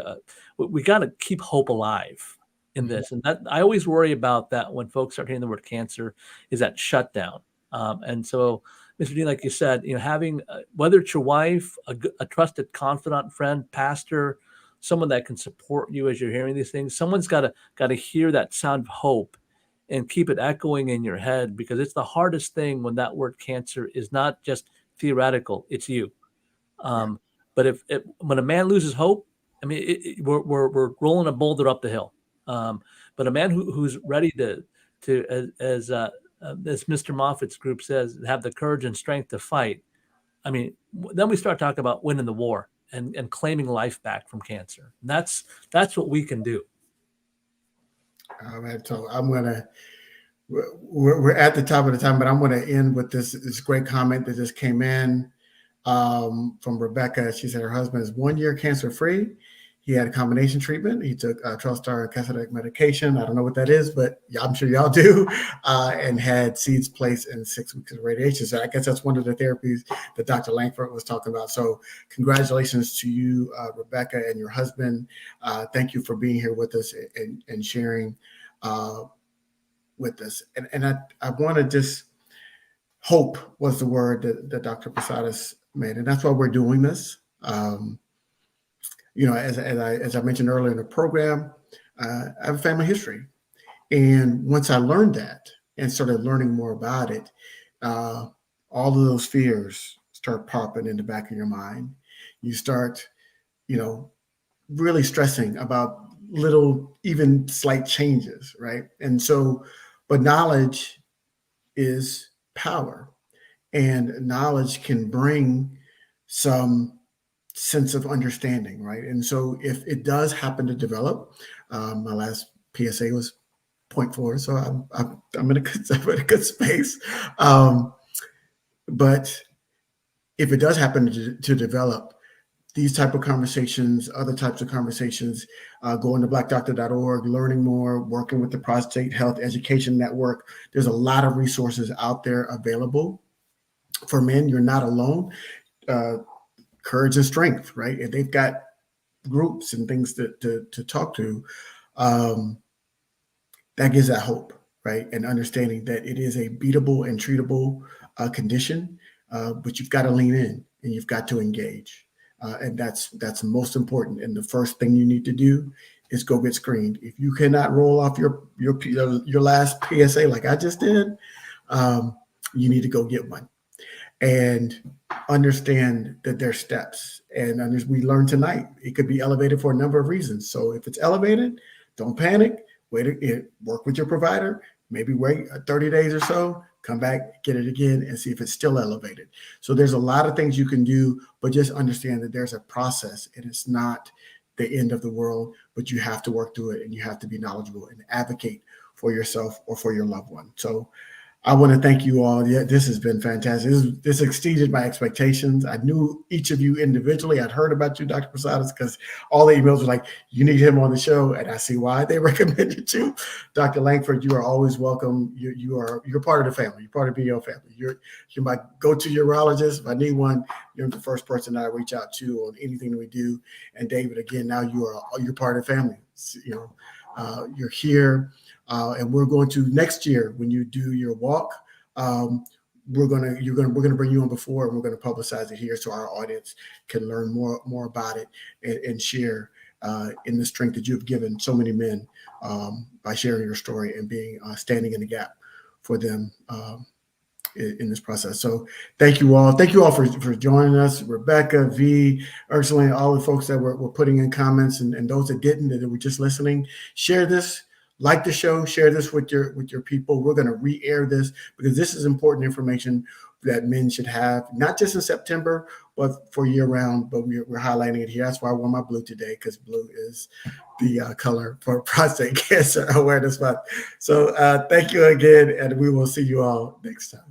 we got to keep hope alive in this. And that I always worry about that when folks start hearing the word cancer, is that shutdown. And so Mr. Dean, like you said, having whether it's your wife, a trusted confidant, friend, pastor, someone that can support you as you're hearing these things. Someone's got to hear that sound of hope and keep it echoing in your head, because it's the hardest thing when that word cancer is not just theoretical, it's you. But when a man loses hope, I mean, we're rolling a boulder up the hill. But a man who's ready to as Mr. Moffat's group says, have the courage and strength to fight. I mean, then we start talking about winning the war and claiming life back from cancer. And that's what we can do. All right, so we're at the top of the time, but I'm going to end with this great comment that just came in from Rebecca. She said her husband is 1 year cancer free. He had a combination treatment. He took Trelstar and Casadec medication. I don't know what that is, but I'm sure y'all do. And had seeds placed in 6 weeks of radiation. So I guess that's one of the therapies that Dr. Langford was talking about. So congratulations to you, Rebecca, and your husband. Thank you for being here with us and sharing with us. And I want to just, hope was the word that Dr. Posadas made. And that's why we're doing this. As I mentioned earlier in the program, I have a family history. And once I learned that and started learning more about it, all of those fears start popping in the back of your mind. You start, really stressing about little, even slight changes, right? And so, but knowledge is power, and knowledge can bring some sense of understanding, right? And so if it does happen to develop, my last PSA was 0.4, so I'm in a good space. But if it does happen to develop, these type of conversations, other types of conversations, going to BlackDoctor.org, learning more, working with the Prostate Health Education Network. There's a lot of resources out there available for men. You're not alone. Courage and strength, right? And they've got groups and things to talk to. That gives that hope, right? And understanding that it is a beatable and treatable condition, but you've got to lean in and you've got to engage. And that's most important. And the first thing you need to do is go get screened. If you cannot roll off your last PSA like I just did, you need to go get one. And understand that there's steps. And as we learned tonight, it could be elevated for a number of reasons. So if it's elevated, don't panic. Work with your provider. Maybe wait 30 days or so, come back, get it again, and see if it's still elevated. So there's a lot of things you can do, but just understand that there's a process, and it's not the end of the world, but you have to work through it, and you have to be knowledgeable and advocate for yourself or for your loved one. So I want to thank you all. Yeah, this has been fantastic. This exceeded my expectations. I knew each of you individually. I'd heard about you, Dr. Posadas, because all the emails were like, you need him on the show. And I see why they recommended you. Dr. Langford, you are always welcome. You're part of the family. You're part of BO family. You're my go-to urologist. If I need one, you're the first person that I reach out to on anything that we do. And David, again, now you're part of the family. You're here. And we're going to next year when you do your walk, we're gonna bring you on before, and we're gonna publicize it here so our audience can learn more about it and share in the strength that you've given so many men by sharing your story and being standing in the gap for them in this process. So thank you all. Thank you all for joining us. Rebecca, V, Ursula, all the folks that were putting in comments, and those that didn't, that were just listening. Share this. Like the show, share this with your people. We're going to re-air this because this is important information that men should have, not just in September, but for year round. But we're highlighting it here. That's why I wore my blue today, because blue is the color for Prostate Cancer Awareness Month. So thank you again, and we will see you all next time.